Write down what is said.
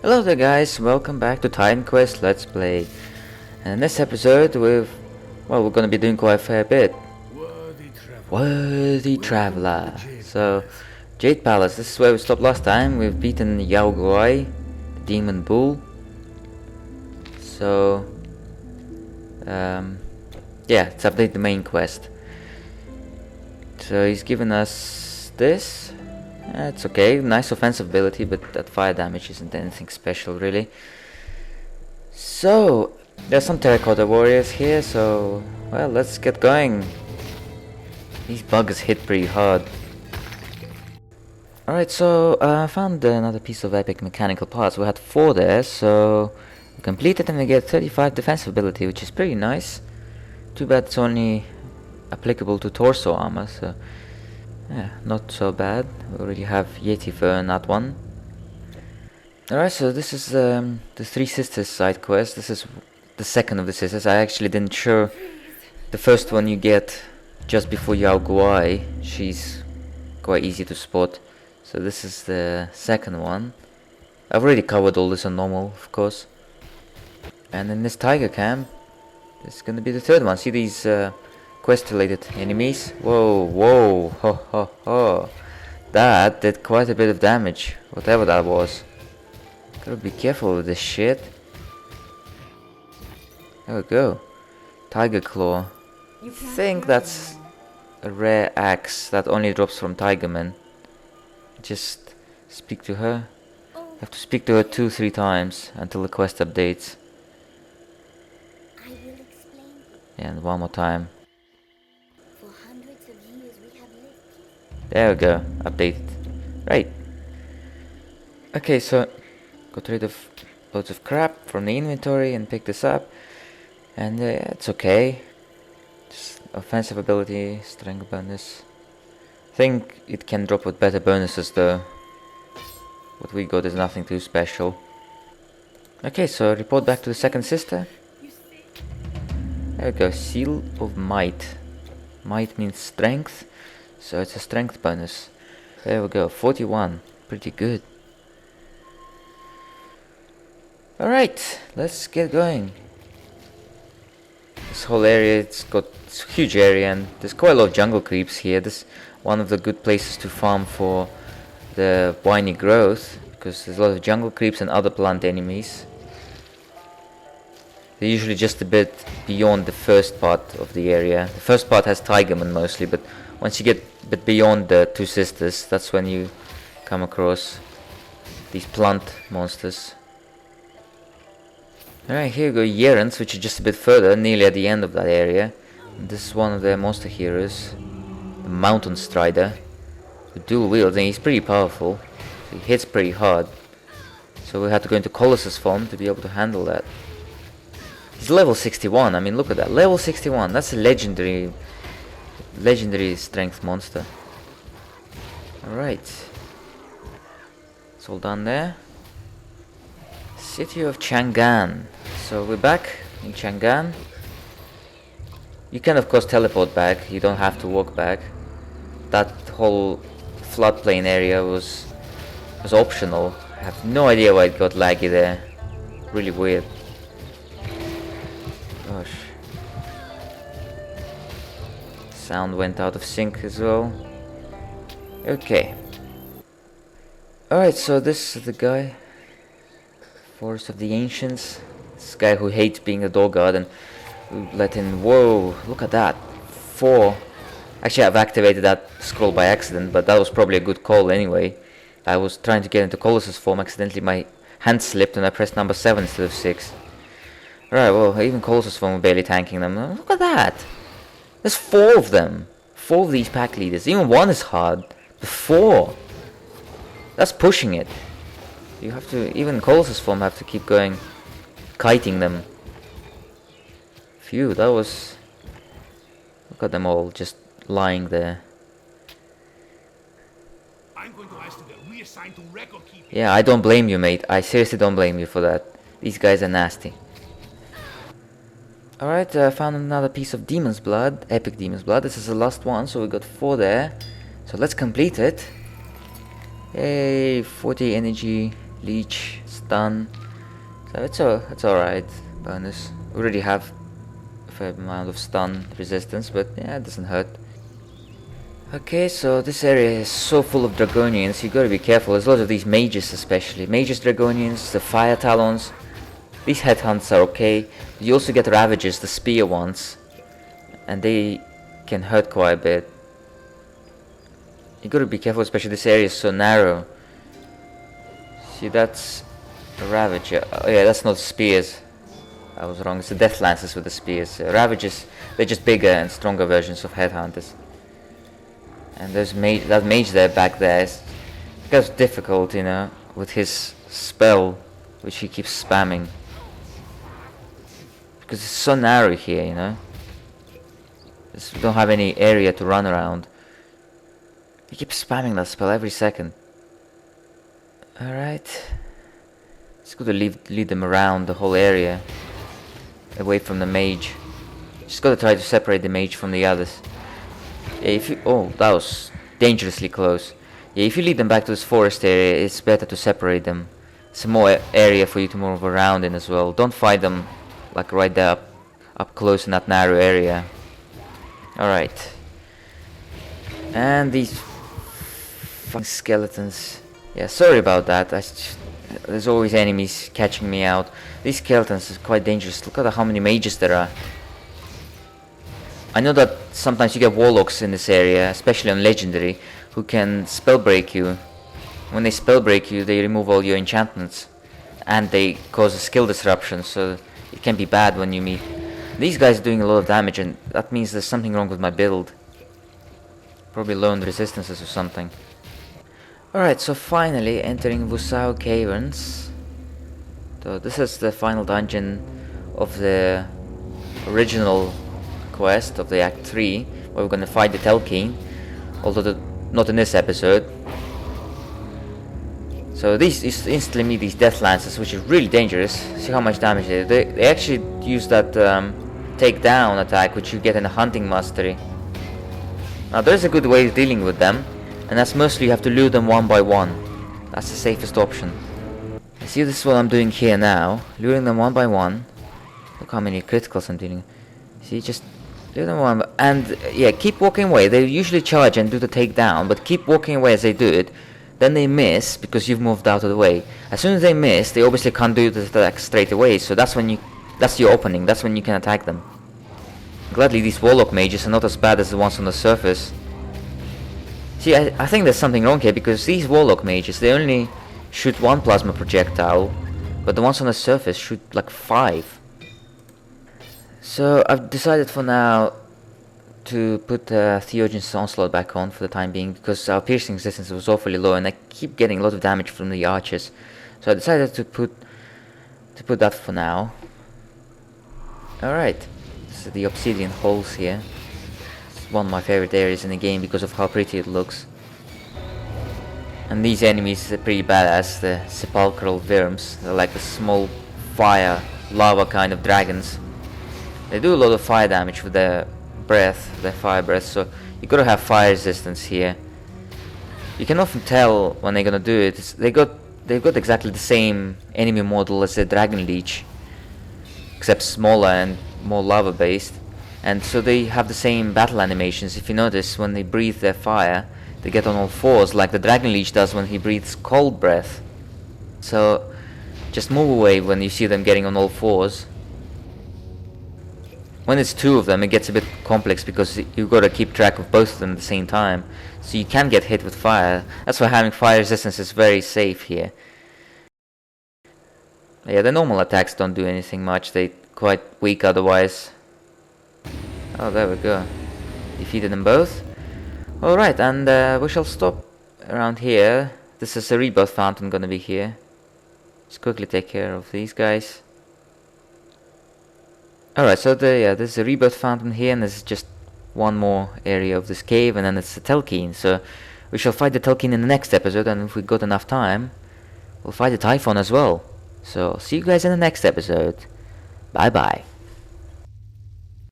Hello there guys, welcome back to Titan Quest Let's Play. And in this episode we're gonna be doing quite a fair bit. Worthy Traveler. So, Jade Palace, this is where we stopped last time. We've beaten Yao Guai, the Demon Bull. So, yeah, let's update the main quest. So he's given us this. It's okay, nice offensive ability, but that fire damage isn't anything special really. So, there's some terracotta warriors here, so, well, let's get going. These buggers hit pretty hard. Alright, so I found another piece of epic mechanical parts. We had 4 there, so we complete it and we get 35 defensive ability, which is pretty nice. Too bad it's only applicable to torso armor, so yeah, not so bad. We already have Yeti Fur in that one. Alright, so this is the Three Sisters side quest. This is the second of the sisters. I actually didn't show the first one you get just before Yao Guai. She's quite easy to spot. So this is the second one. I've already covered all this on normal, of course. And in this tiger camp, this is gonna be the third one. See these quest-related enemies? Whoa, whoa, ho ho ho. That did quite a bit of damage, whatever that was. Gotta be careful with this shit. There we go. Tiger Claw. I think that's a rare axe that only drops from Tigerman. Just speak to her. Have to speak to her 2-3 times until the quest updates. Yeah, and one more time. There we go, updated. Right. Okay, so got rid of loads of crap from the inventory and picked this up. And it's okay. Just offensive ability, strength bonus. Think it can drop with better bonuses though. What we got is nothing too special. Okay, so report back to the second sister. There we go, Seal of Might. Might means strength. So it's a strength bonus. There we go, 41. Pretty good. Alright, let's get going. This whole area, it's a huge area and there's quite a lot of jungle creeps here. This is one of the good places to farm for the whiny growth, because there's a lot of jungle creeps and other plant enemies. They're usually just a bit beyond the first part of the area. The first part has Tigerman mostly, but once you get a bit beyond the Two Sisters, that's when you come across these plant monsters. Alright, here we go, Yerans, which is just a bit further, nearly at the end of that area. And this is one of their monster heroes, the Mountain Strider, who dual wields, and he's pretty powerful. He hits pretty hard. So we had to go into Colossus form to be able to handle that. He's level 61, I mean look at that, level 61, that's a legendary strength monster. Alright. It's all done there. City of Chang'an. So we're back in Chang'an. You can of course teleport back, you don't have to walk back. That whole floodplain area was optional. I have no idea why it got laggy there. Really weird. Gosh. Sound went out of sync as well. Okay. Alright, so this is the guy. Forest of the Ancients. This guy who hates being a door guard and let in. Whoa, look at that. 4. Actually, I've activated that scroll by accident, but that was probably a good call anyway. I was trying to get into Colossus form, accidentally my hand slipped and I pressed number 7 instead of 6. Right, well, even Colossus form were barely tanking them. Look at that. There's 4 of them. 4 of these pack leaders. Even 1 is hard. But 4. That's pushing it. You have to, even Colossus form have to keep going, kiting them. Phew, that was... Look at them all just lying there. I'm going to ask to get reassigned to record keeping. Yeah, I don't blame you, mate. I seriously don't blame you for that. These guys are nasty. Alright, I found another piece of Demon's Blood, Epic Demon's Blood. This is the last one, so we got 4 there. So let's complete it. Yay, 40 energy, leech, stun. So it's alright. Bonus. We already have a fair amount of stun resistance, but yeah, it doesn't hurt. Okay, so this area is so full of Dragonians, you gotta be careful. There's lots of these mages especially. Mages, Dragonians, the fire talons. These headhunts are okay. You also get Ravagers, the spear ones. And they can hurt quite a bit. You gotta be careful, especially this area is so narrow. See, that's a Ravager. Oh yeah, that's not spears. I was wrong, it's the Death Lancers with the spears. Ravagers, they're just bigger and stronger versions of headhunters. And there's that mage there back there is because difficult, you know, with his spell, which he keeps spamming. Because it's so narrow here, you know. We don't have any area to run around. He keeps spamming that spell every second. Alright. It's good to lead them around the whole area. Away from the mage. Just gotta try to separate the mage from the others. Yeah, if you... Oh, that was dangerously close. Yeah, if you lead them back to this forest area, it's better to separate them. It's more area for you to move around in as well. Don't fight them like right there up close in that narrow area. Alright. And these fucking skeletons. Yeah, sorry about that. There's always enemies catching me out. These skeletons are quite dangerous. Look at how many mages there are. I know that sometimes you get warlocks in this area, especially on legendary, who can spell break you. When they spell break you, they remove all your enchantments. And they cause a skill disruption, so it can be bad when you meet. These guys are doing a lot of damage, and that means there's something wrong with my build. Probably low resistances or something. Alright, so finally entering Wusao Caverns. So this is the final dungeon of the original quest of the Act 3, where we're gonna fight the Telkine, although not in this episode. So these instantly meet these Death Lancers, which is really dangerous. See how much damage they do. They actually use that takedown attack, which you get in a hunting mastery. Now there's a good way of dealing with them, and that's mostly you have to lure them one by one. That's the safest option. See, this is what I'm doing here now, luring them one by one. Look how many criticals I'm dealing. See, just lure them one, and yeah, keep walking away. They usually charge and do the takedown, but keep walking away as they do it. Then they miss because you've moved out of the way. As soon as they miss, they obviously can't do the attack straight away. So that's your opening. That's when you can attack them. Gladly, these warlock mages are not as bad as the ones on the surface. See, I think there's something wrong here, because these warlock mages, they only shoot one plasma projectile, but the ones on the surface shoot like 5. So I've decided for now to put Theogen's Onslaught back on for the time being, because our piercing resistance was awfully low and I keep getting a lot of damage from the archers. So I decided to put that for now. Alright, so the Obsidian holes here. It's one of my favorite areas in the game because of how pretty it looks. And these enemies are pretty badass, the sepulchral worms. They're like the small fire, lava kind of dragons. They do a lot of fire damage with their breath, their fire breath, so you gotta have fire resistance here. You can often tell when they're gonna do it. They've got exactly the same enemy model as the Dragon Leech, except smaller and more lava based, and so they have the same battle animations. If you notice, when they breathe their fire, they get on all fours like the Dragon Leech does when he breathes cold breath. So just move away when you see them getting on all fours. When it's 2 of them, it gets a bit complex because you've got to keep track of both of them at the same time. So you can get hit with fire. That's why having fire resistance is very safe here. Yeah, the normal attacks don't do anything much. They're quite weak otherwise. Oh, there we go. Defeated them both. Alright, and we shall stop around here. This is a rebirth fountain gonna be here. Let's quickly take care of these guys. Alright, so there's a rebirth fountain here, and there's just one more area of this cave, and then it's the Telkine. So we shall fight the Telkine in the next episode, and if we've got enough time, we'll fight the Typhon as well. So see you guys in the next episode. Bye bye.